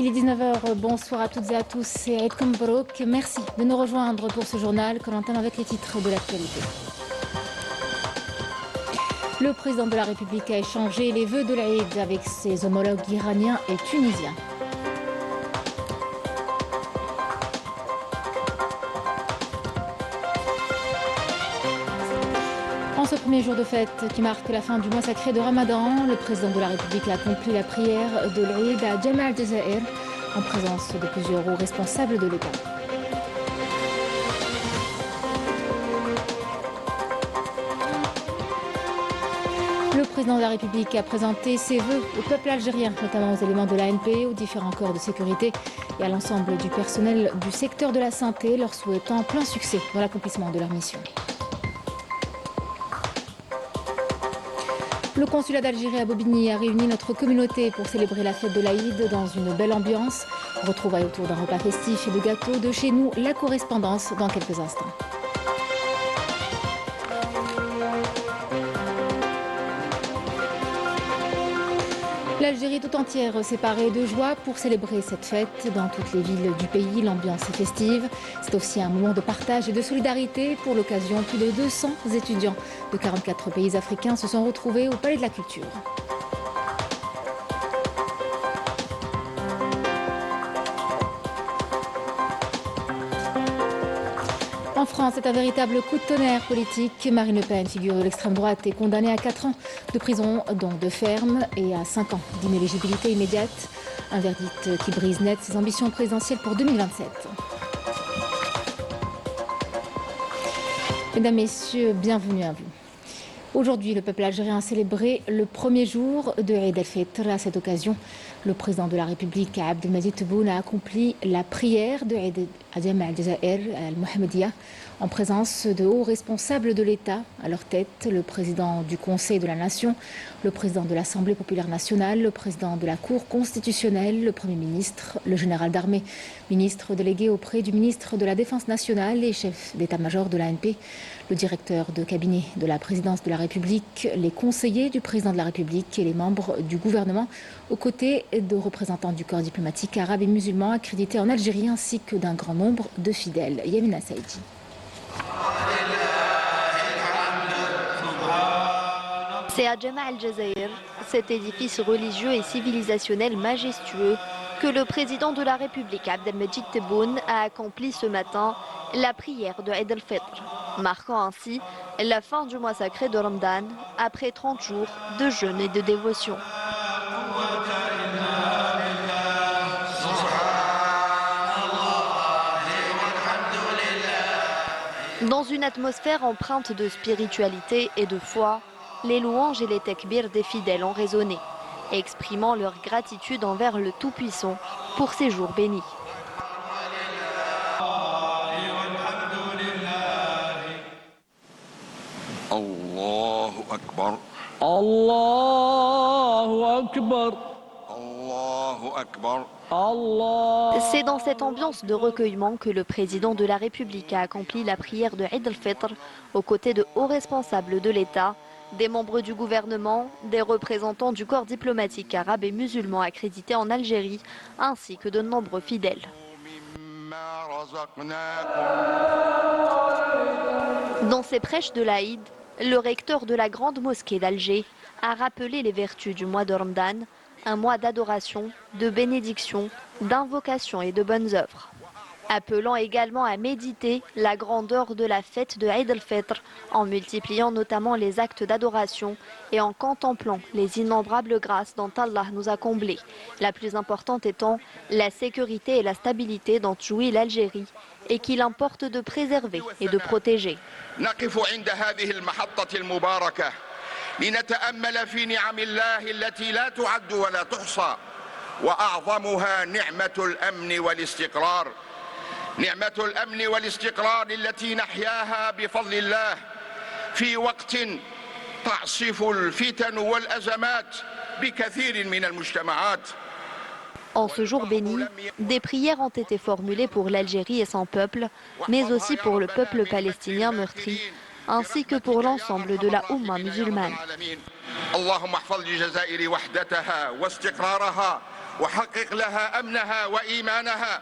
Il est 19h, bonsoir à toutes et à tous, c'est Aïd Mbrouk. Merci de nous rejoindre pour ce journal que l'on entame avec les titres de l'actualité. Le président de la République a échangé les vœux de l'Aïd avec ses homologues iraniens et tunisiens. En ce premier jour de fête qui marque la fin du mois sacré de Ramadan, le président de la République a accompli la prière de l'Aïd à Jamaa al-Jazair en présence de plusieurs hauts responsables de l'État. Le président de la République a présenté ses vœux au peuple algérien, notamment aux éléments de l'ANP, aux différents corps de sécurité et à l'ensemble du personnel du secteur de la santé, leur souhaitant plein succès dans l'accomplissement de leur mission. Le consulat d'Algérie à Bobigny a réuni notre communauté pour célébrer la fête de l'Aïd dans une belle ambiance. Retrouvailles autour d'un repas festif et de gâteaux. De chez nous, la correspondance dans quelques instants. L'Algérie tout entière s'est parée de joie pour célébrer cette fête. Dans toutes les villes du pays, l'ambiance est festive. C'est aussi un moment de partage et de solidarité. Pour l'occasion, plus de 200 étudiants de 44 pays africains se sont retrouvés au Palais de la Culture. En France, c'est un véritable coup de tonnerre politique. Marine Le Pen, figure de l'extrême droite, est condamnée à 4 ans de prison, dont de ferme, et à 5 ans d'inéligibilité immédiate. Un verdict qui brise net ses ambitions présidentielles pour 2027. Mesdames, Messieurs, bienvenue à vous. Aujourd'hui, le peuple algérien a célébré le premier jour de Eid al-Fitr. À cette occasion, le président de la République, Abdelmadjid Tebboune, a accompli la prière de Eid al-Jazair al-Mohammedia en présence de hauts responsables de l'État. À leur tête, le président du Conseil de la Nation, le président de l'Assemblée populaire nationale, le président de la Cour constitutionnelle, le Premier ministre, le général d'armée, ministre délégué auprès du ministre de la Défense nationale et chef d'état-major de l'ANP, le directeur de cabinet de la présidence de la République, les conseillers du président de la République et les membres du gouvernement, aux côtés de représentants du corps diplomatique arabe et musulman accrédités en Algérie, ainsi que d'un grand nombre de fidèles. Yamina Saïdi. C'est à Jamaa al-Jazair, cet édifice religieux et civilisationnel majestueux, que le président de la République, Abdelmadjid Tebboune, a accompli ce matin la prière de Eid al-Fitr, marquant ainsi la fin du mois sacré de Ramadan après 30 jours de jeûne et de dévotion. Dans une atmosphère empreinte de spiritualité et de foi, les louanges et les tekbirs des fidèles ont résonné, exprimant leur gratitude envers le Tout-Puissant pour ces jours bénis. Allahu Akbar. Allahu Akbar. Allahu Akbar. C'est dans cette ambiance de recueillement que le président de la République a accompli la prière de Eid al-Fitr aux côtés de hauts responsables de l'État, des membres du gouvernement, des représentants du corps diplomatique arabe et musulman accrédités en Algérie, ainsi que de nombreux fidèles. Dans ses prêches de l'Aïd, le recteur de la grande mosquée d'Alger a rappelé les vertus du mois de Ramadan, un mois d'adoration, de bénédiction, d'invocation et de bonnes œuvres. Appelant également à méditer la grandeur de la fête de Eid al-Fitr, en multipliant notamment les actes d'adoration et en contemplant les innombrables grâces dont Allah nous a comblés, la plus importante étant la sécurité et la stabilité dont jouit l'Algérie et qu'il importe de préserver et de protéger. لنتأمل في نعم الله التي لا تعد ولا تحصى وأعظمها نعمة الأمن والاستقرار نعمة الأمن والاستقرار التي نحياها بفضل الله في وقت تعصف الفتن والأزمات بكثير من المجتمعات. En ce jour béni, des prières ont été formulées pour l'Algérie et son peuple, mais aussi pour le peuple palestinien meurtri, ainsi que pour l'ensemble de la Oumma musulmane. وحقق لها أمنها وإيمانها.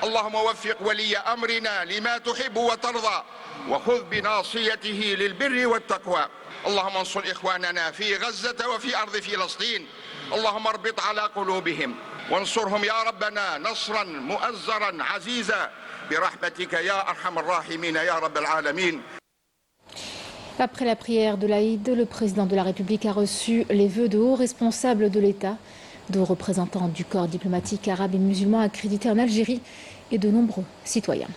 اللهم وفق ولي أمرنا لما تحب وترضى وخذ بناصيته للبر والتقوى. اللهم انصر إخواننا في غزة وفي أرض فلسطين. اللهم اربط على قلوبهم وانصرهم يا ربنا نصرا مؤزرا عزيزا برحمتك يا أرحم الراحمين يا رب العالمين. Après la prière de l'Aïd, le président de la République a reçu les vœux de hauts responsables de l'État, de représentants du corps diplomatique arabe et musulman accrédités en Algérie et de nombreux citoyens.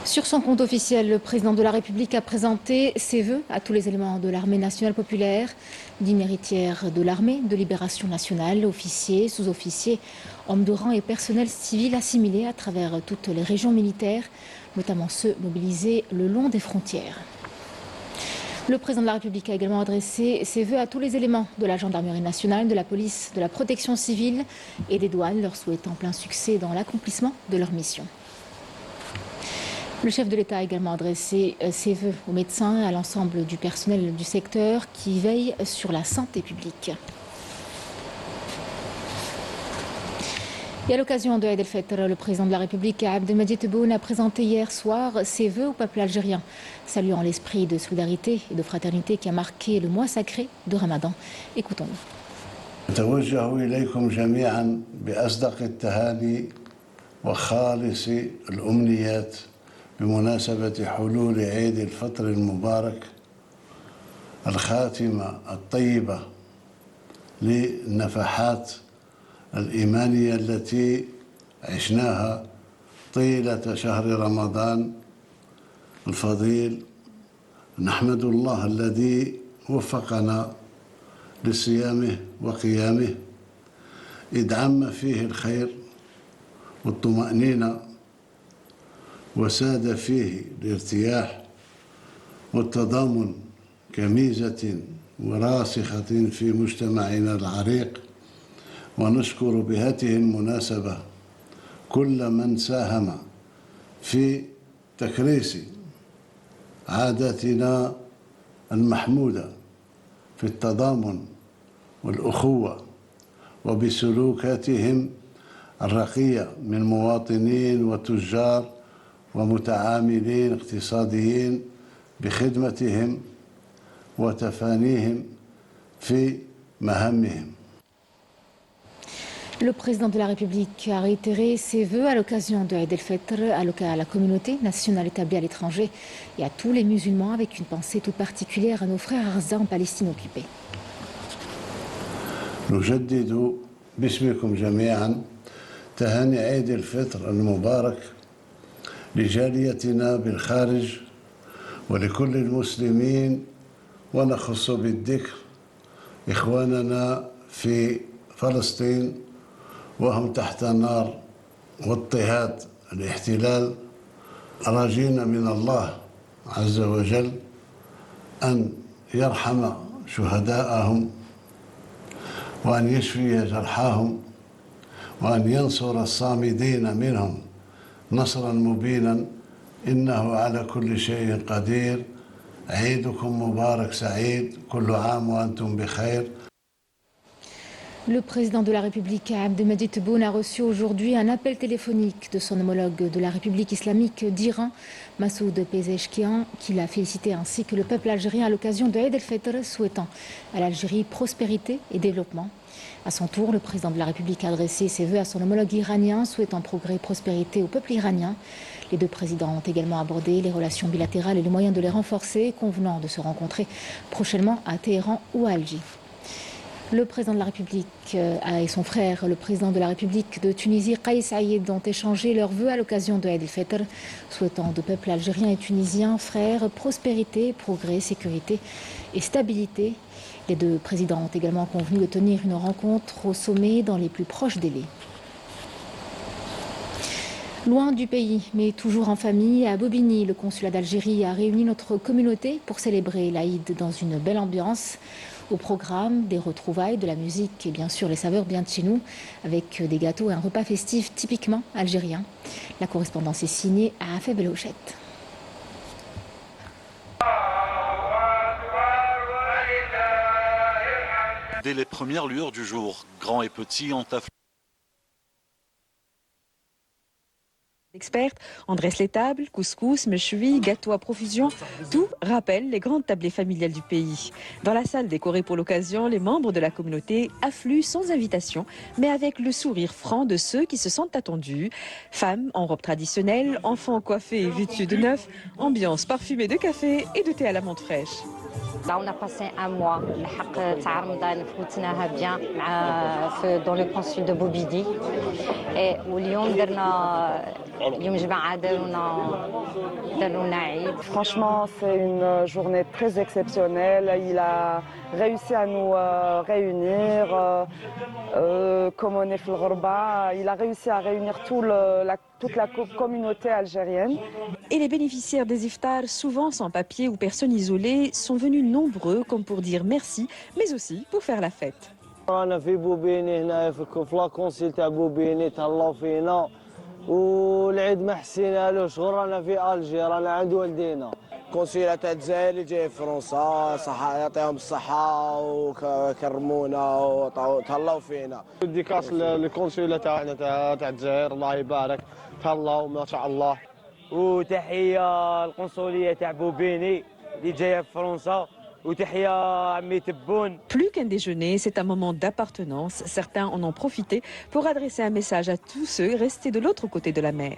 Sur son compte officiel, le président de la République a présenté ses vœux à tous les éléments de l'armée nationale populaire, digne héritière de l'armée de libération nationale, officiers, sous-officiers, hommes de rang et personnel civil assimilés à travers toutes les régions militaires, notamment ceux mobilisés le long des frontières. Le président de la République a également adressé ses vœux à tous les éléments de la gendarmerie nationale, de la police, de la protection civile et des douanes, leur souhaitant plein succès dans l'accomplissement de leur mission. Le chef de l'État a également adressé ses vœux aux médecins et à l'ensemble du personnel du secteur qui veille sur la santé publique. Et à l'occasion de Eid el-Fitr, le président de la République, Abdelmadjid Tebboune, a présenté hier soir ses vœux au peuple algérien, saluant l'esprit de solidarité et de fraternité qui a marqué le mois sacré de Ramadan. Écoutons-le. أتوجه إليكم جميعا بأصدق التهاني وخالص الأمنيات بمناسبة حلول عيد الفطر المبارك، الخاتمة الطيبة للنفحات الإيمانية التي عشناها طيلة شهر رمضان الفضيل. نحمد الله الذي وفقنا لصيامه وقيامه، إذ عم فيه الخير والطمأنينة وساد فيه الارتياح والتضامن كميزة وراسخة في مجتمعنا العريق. ونشكر بهذه المناسبة كل من ساهم في تكريس عاداتنا المحمودة في التضامن والأخوة وبسلوكاتهم الرقية من مواطنين وتجار ومتعاملين اقتصاديين بخدمتهم وتفانيهم في مهامهم. Le président de la République a réitéré ses vœux à l'occasion de Eid el-Fitr à la communauté nationale établie à l'étranger et à tous les musulmans, avec une pensée toute particulière à nos frères arza en Palestine occupée. نجدد باسمكم جميعا تهاني عيد الفطر المبارك لجاليتنا بالخارج ولكل المسلمين، ونخص بالذكر إخواننا في فلسطين وهم تحت نار واضطهاد الاحتلال، راجين من الله عز وجل أن يرحم شهداءهم وأن يشفي جرحاهم وأن ينصر الصامدين منهم نصرا مبينا، إنه على كل شيء قدير. عيدكم مبارك سعيد، كل عام وأنتم بخير. Le président de la République, Abdelmadjid Tebboune, a reçu aujourd'hui un appel téléphonique de son homologue de la République islamique d'Iran, Massoud Pezeshkian, qui l'a félicité ainsi que le peuple algérien à l'occasion de Eid el-Fitr, souhaitant à l'Algérie prospérité et développement. À son tour, le président de la République a adressé ses vœux à son homologue iranien, souhaitant progrès et prospérité au peuple iranien. Les deux présidents ont également abordé les relations bilatérales et les moyens de les renforcer, convenant de se rencontrer prochainement à Téhéran ou à Alger. Le président de la République et son frère, le président de la République de Tunisie, Kais Saïed, ont échangé leurs vœux à l'occasion de Eid el-Fitr, souhaitant au peuple algérien et tunisien, frères, prospérité, progrès, sécurité et stabilité. Les deux présidents ont également convenu de tenir une rencontre au sommet dans les plus proches délais. Loin du pays, mais toujours en famille, à Bobigny, le consulat d'Algérie a réuni notre communauté pour célébrer l'Aïd dans une belle ambiance. Au programme, des retrouvailles, de la musique et bien sûr les saveurs bien de chez nous, avec des gâteaux et un repas festif typiquement algérien. La correspondance est signée à Afeb El-Hochet. Dès les premières lueurs du jour, grands et petits ont afflué. Experts, on dresse les tables, couscous, méchoui, gâteaux à profusion, tout rappelle les grandes tablées familiales du pays. Dans la salle décorée pour l'occasion, les membres de la communauté affluent sans invitation, mais avec le sourire franc de ceux qui se sentent attendus. Femmes en robe traditionnelle, enfants coiffés et vêtus de neuf, ambiance parfumée de café et de thé à la menthe fraîche. Là, on a passé un mois. Dans le consul de Bobidi. Et franchement, c'est une journée très exceptionnelle. Il a réussi à nous réunir. Comme on est في الغربة, il a réussi à réunir toute la communauté algérienne. Et les bénéficiaires des iftars, souvent sans papier ou personnes isolées, sont venus nombreux comme pour dire merci, mais aussi pour faire la fête. رانا في بوبيني هنا في لاكونسيل تاع بوبيني تهلاو فينا والعيد ما حسينالوش غير رانا في الجي رانا عند والدينا القنصلة تاع الجزائر اللي جاي في فرنسا صحة يعطيهم الصحة وكرمونا وتهلاو فينا. ديكاس القنصلة تاعنا تاع الجزائر الله يبارك تهلاو ما شاء الله. وتحية القنصلية تاع بوبيني اللي جاية في فرنسا. Plus qu'un déjeuner, c'est un moment d'appartenance. Certains en ont profité pour adresser un message à tous ceux restés de l'autre côté de la mer.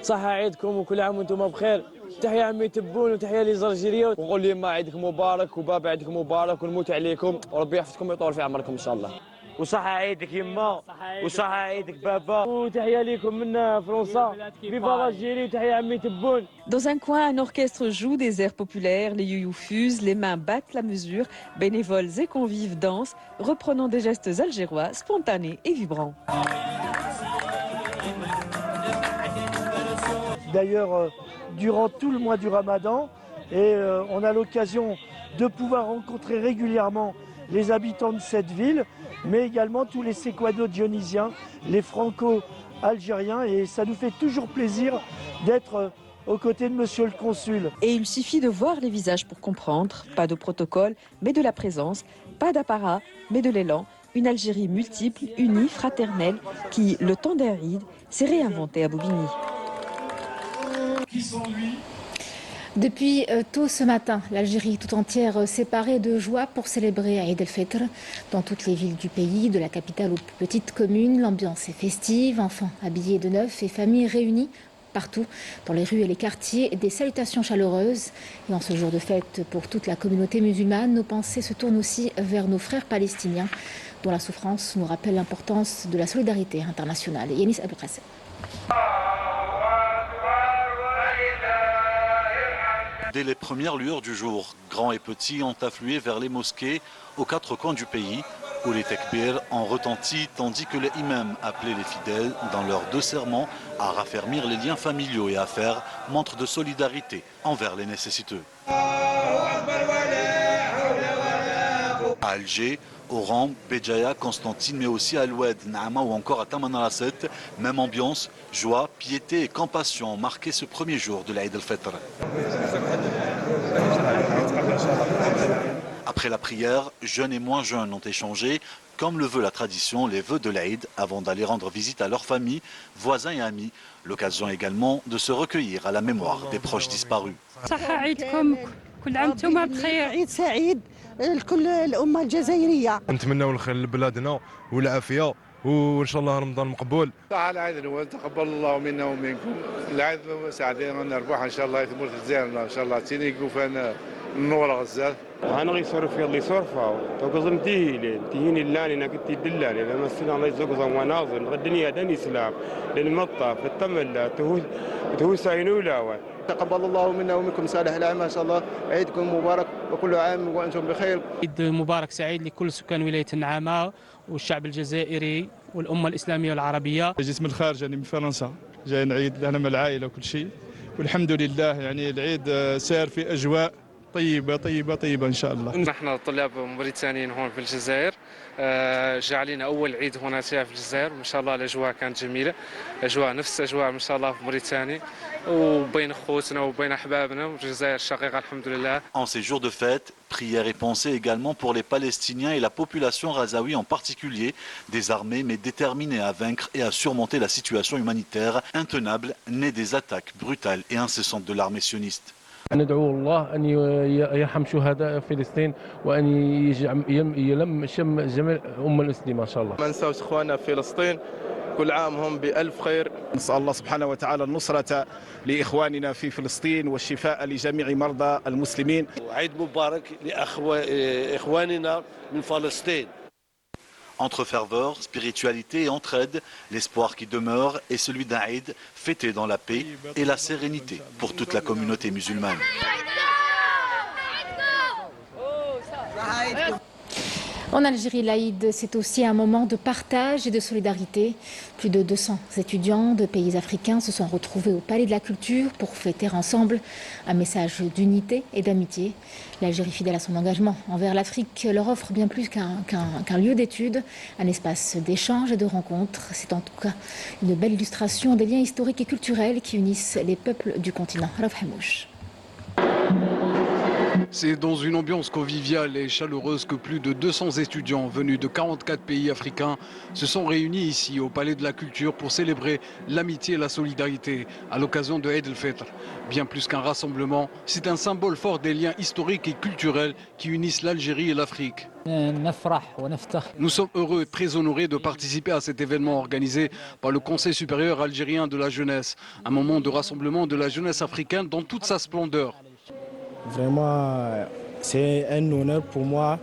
صحة عيدكم وكل عام وانتم بخير. تحية عمي تبون وتحية للجزائرية ونقول لهم عيدكم مبارك وبابا عيدكم مبارك ونموت عليكم وربي يحفظكم ويطول في عمركم إن شاء الله. وصحة عيدك يما وصحة عيدك بابا وتحية لكم من فرنسا فيفا الجزائر وتحية عمي تبون. Dans un coin, un orchestre joue des airs populaires, les youyou fusent, les mains battent la mesure, bénévoles et convives dansent, reprenant des gestes algérois spontanés et vibrants. D'ailleurs, durant tout le mois du Ramadan, et on a l'occasion de pouvoir rencontrer régulièrement les habitants de cette ville, mais également tous les séquano-dionysiens, les franco-algériens, et ça nous fait toujours plaisir d'être aux côtés de monsieur le consul. Et il suffit de voir les visages pour comprendre, pas de protocole, mais de la présence, pas d'apparat, mais de l'élan, une Algérie multiple, unie, fraternelle, qui, le temps d'un Eid, s'est réinventée à Bobigny. Depuis tôt ce matin, l'Algérie tout entière s'est parée de joie pour célébrer Eid el-Fitr. Dans toutes les villes du pays, de la capitale aux plus petites communes, l'ambiance est festive, enfants habillés de neuf et familles réunies partout dans les rues et les quartiers, des salutations chaleureuses. Et en ce jour de fête pour toute la communauté musulmane, nos pensées se tournent aussi vers nos frères palestiniens, dont la souffrance nous rappelle l'importance de la solidarité internationale. Yanis Abdelkassem. Dès les premières lueurs du jour, grands et petits ont afflué vers les mosquées aux quatre coins du pays, où les tekbirs ont retenti, tandis que les imams appelaient les fidèles, dans leurs deux serments, à raffermir les liens familiaux et à faire montre de solidarité envers les nécessiteux. À Alger, Oran, Béjaïa, Constantine, mais aussi à Aloued, Naama ou encore à Tamanrasset, même ambiance, joie, piété et compassion ont marqué ce premier jour de l'Aïd el-Fitr. Après la prière, jeunes et moins jeunes ont échangé, comme le veut la tradition, les vœux de l'Aïd avant d'aller rendre visite à leur famille, voisins et amis. L'occasion également de se recueillir à la mémoire des proches disparus. لكل الأمة الجزائرية. نتمنوا الخير لبلادنا والعافية وإن شاء الله رمضان مقبول. تعال العيد تقبل الله منا ومنكم. العيد ساعدين نربح إن شاء الله يثمر الجزائر إن شاء الله تيني كوفان النور غزال. أنا غيصرف في اللي صرفه وقزم تيهيني اللاني أنا كنت يدلاني لما السنة الله يزوج وناظر الدنيا دني سلام للمطة في التمل تهو ساينولا. تقبل الله منا ومنكم صالح الأعمال إن شاء الله عيدكم مبارك وكل عام وأنتم بخير. عيد مبارك سعيد لكل سكان ولاية النعامة والشعب الجزائري والأمة الإسلامية والعربية. جيت من الخارج يعني من فرنسا جاي نعيد أنا مع العائلة وكل شيء والحمد لله يعني العيد سار في أجواء طيبة إن شاء الله. نحن طلاب موريتانيين هون في الجزائر جعلنا أول عيد هنا في الجزائر وإن شاء الله الأجواء كانت جميلة أجواء نفس أجواء إن شاء الله في موريتانيا وبين خوتنا وبين أحبابنا والجزائر الشقيقة الحمد لله. En ces jours de fête, prières et pensées également pour les Palestiniens et la population razaoui en particulier, désarmés mais déterminés à vaincre et à surmonter la situation humanitaire intenable née des attaques brutales et incessantes de l'armée sioniste. ندعو الله أن يرحم شهداء فلسطين وأن يلم شم جميع الأمة المسلمة إن شاء الله. ما ننساوش إخواننا في فلسطين كل عام هم بألف خير. نسأل الله سبحانه وتعالى النصرة لإخواننا في فلسطين والشفاء لجميع مرضى المسلمين. عيد مبارك لإخواننا من فلسطين. Entre ferveur, spiritualité et entraide, l'espoir qui demeure est celui d'un Eid fêté dans la paix et la sérénité pour toute la communauté musulmane. En Algérie, l'Aïd, c'est aussi un moment de partage et de solidarité. Plus de 200 étudiants de pays africains se sont retrouvés au Palais de la Culture pour fêter ensemble un message d'unité et d'amitié. L'Algérie, fidèle à son engagement envers l'Afrique, leur offre bien plus qu'un lieu d'étude, un espace d'échange et de rencontre. C'est en tout cas une belle illustration des liens historiques et culturels qui unissent les peuples du continent. Rauf Hamouch. C'est dans une ambiance conviviale et chaleureuse que plus de 200 étudiants venus de 44 pays africains se sont réunis ici au Palais de la Culture pour célébrer l'amitié et la solidarité à l'occasion de Eid el-Fitr. Bien plus qu'un rassemblement, c'est un symbole fort des liens historiques et culturels qui unissent l'Algérie et l'Afrique. Nous sommes heureux et très honorés de participer à cet événement organisé par le Conseil supérieur algérien de la jeunesse, un moment de rassemblement de la jeunesse africaine dans toute sa splendeur. Vraiment, c'est un honneur pour moi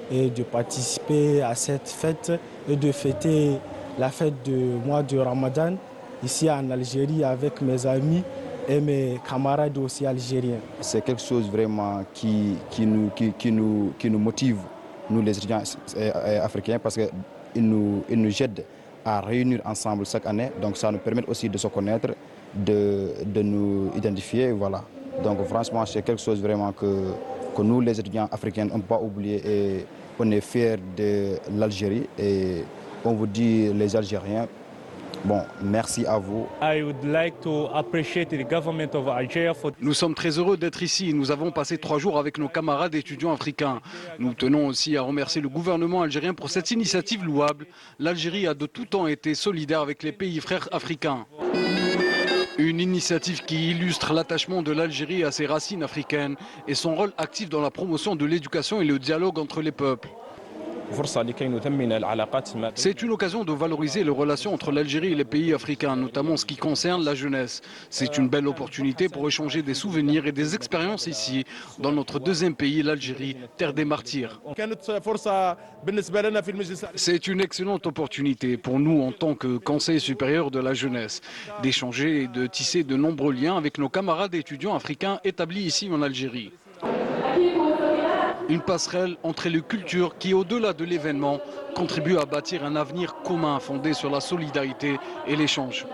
de participer à cette fête et de fêter la fête du mois de Ramadan ici en Algérie avec mes amis et mes camarades aussi algériens. C'est quelque chose vraiment qui nous motive, nous les étudiants africains, parce qu'ils nous aident à réunir ensemble chaque année. Donc ça nous permet aussi de se connaître, de nous identifier, voilà. Donc franchement, c'est quelque chose vraiment que nous, les étudiants africains, on ne peut pas oublier et on est fiers de l'Algérie et on vous dit, les Algériens, bon, merci à vous. Nous sommes très heureux d'être ici. Nous avons passé 3 jours avec nos camarades étudiants africains. Nous tenons aussi à remercier le gouvernement algérien pour cette initiative louable. L'Algérie a de tout temps été solidaire avec les pays frères africains. Une initiative qui illustre l'attachement de l'Algérie à ses racines africaines et son rôle actif dans la promotion de l'éducation et le dialogue entre les peuples. C'est une occasion de valoriser les relations entre l'Algérie et les pays africains, notamment en ce qui concerne la jeunesse. C'est une belle opportunité pour échanger des souvenirs et des expériences ici, dans notre deuxième pays, l'Algérie, terre des martyrs. C'est une excellente opportunité pour nous en tant que Conseil supérieur de la jeunesse, d'échanger et de tisser de nombreux liens avec nos camarades étudiants africains établis ici en Algérie. Une passerelle entre les cultures qui, au-delà de l'événement, contribue à bâtir un avenir commun fondé sur la solidarité et l'échange.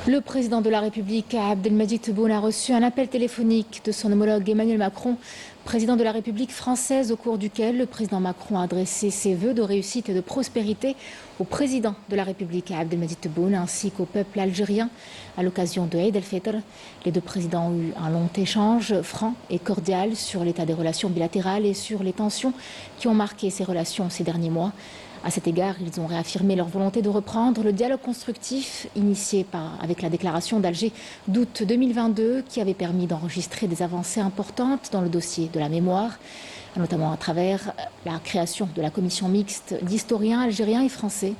Le président de la République, Abdelmadjid Tebboune, a reçu un appel téléphonique de son homologue Emmanuel Macron, président de la République française, au cours duquel le président Macron a adressé ses vœux de réussite et de prospérité au président de la République, Abdelmadjid Tebboune, ainsi qu'au peuple algérien à l'occasion de Eid el-Fitr. Les deux présidents ont eu un long échange franc et cordial sur l'état des relations bilatérales et sur les tensions qui ont marqué ces relations ces derniers mois. À cet égard, ils ont réaffirmé leur volonté de reprendre le dialogue constructif initié avec la déclaration d'Alger d'août 2022 qui avait permis d'enregistrer des avancées importantes dans le dossier de la mémoire, notamment à travers la création de la commission mixte d'historiens algériens et français,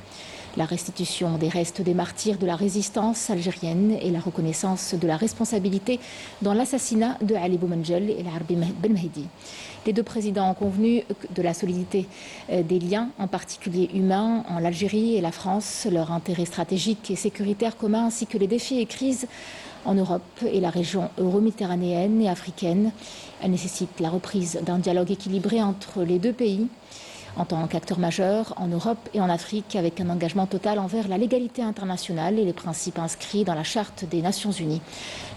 la restitution des restes des martyrs de la résistance algérienne et la reconnaissance de la responsabilité dans l'assassinat de Ali Boumengel et l'Arbi Ben Mehdi. Les deux présidents ont convenu de la solidité des liens, en particulier humains, en l'Algérie et la France, leur intérêt stratégique et sécuritaire commun, ainsi que les défis et crises en Europe et la région euro-méditerranéenne et africaine. Elle nécessite la reprise d'un dialogue équilibré entre les deux pays, en tant qu'acteur majeur en Europe et en Afrique, avec un engagement total envers la légalité internationale et les principes inscrits dans la Charte des Nations Unies.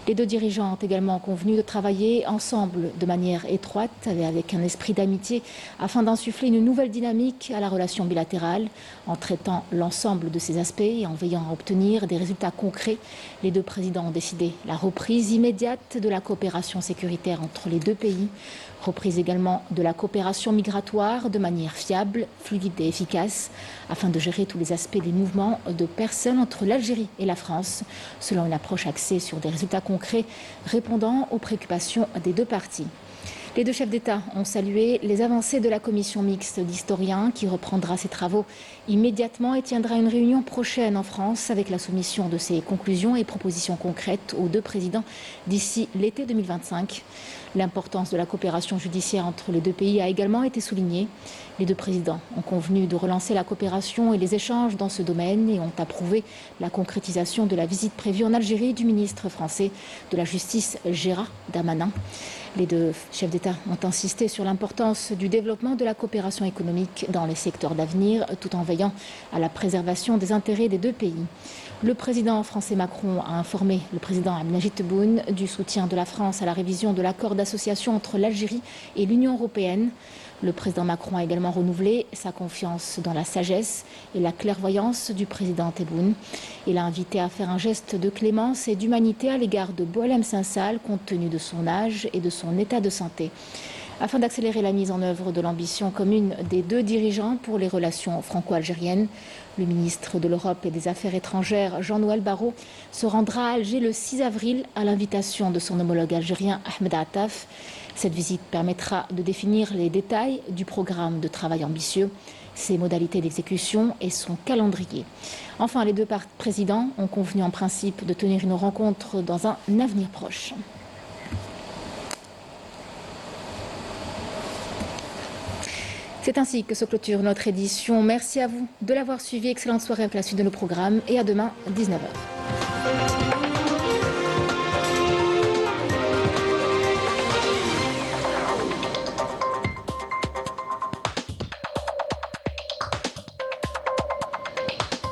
Les deux dirigeants ont également convenu de travailler ensemble de manière étroite, avec un esprit d'amitié, afin d'insuffler une nouvelle dynamique à la relation bilatérale, en traitant l'ensemble de ces aspects et en veillant à obtenir des résultats concrets. Les deux présidents ont décidé la reprise immédiate de la coopération sécuritaire entre les deux pays, reprise également de la coopération migratoire de manière fiable, fluide et efficace, afin de gérer tous les aspects des mouvements de personnes entre l'Algérie et la France, selon une approche axée sur des résultats concrets répondant aux préoccupations des deux parties. Les deux chefs d'État ont salué les avancées de la commission mixte d'historiens qui reprendra ses travaux immédiatement et tiendra une réunion prochaine en France avec la soumission de ses conclusions et propositions concrètes aux deux présidents d'ici l'été 2025. L'importance de la coopération judiciaire entre les deux pays a également été soulignée. Les deux présidents ont convenu de relancer la coopération et les échanges dans ce domaine et ont approuvé la concrétisation de la visite prévue en Algérie du ministre français de la Justice Gérard Darmanin. Les deux chefs d'État ont insisté sur l'importance du développement de la coopération économique dans les secteurs d'avenir, tout en veillant à la préservation des intérêts des deux pays. Le président français Macron a informé le président Abdelmadjid Tebboune du soutien de la France à la révision de l'accord d'association entre l'Algérie et l'Union européenne. Le président Macron a également renouvelé sa confiance dans la sagesse et la clairvoyance du président Tebboune. Il a invité à faire un geste de clémence et d'humanité à l'égard de Boualem Sansal, compte tenu de son âge et de son état de santé. Afin d'accélérer la mise en œuvre de l'ambition commune des deux dirigeants pour les relations franco-algériennes, le ministre de l'Europe et des Affaires étrangères, Jean-Noël Barrot, se rendra à Alger le 6 avril à l'invitation de son homologue algérien Ahmed Attaf. Cette visite permettra de définir les détails du programme de travail ambitieux, ses modalités d'exécution et son calendrier. Enfin, les deux présidents ont convenu en principe de tenir une rencontre dans un avenir proche. C'est ainsi que se clôture notre édition. Merci à vous de l'avoir suivi. Excellente soirée avec la suite de nos programmes et à demain, 19h.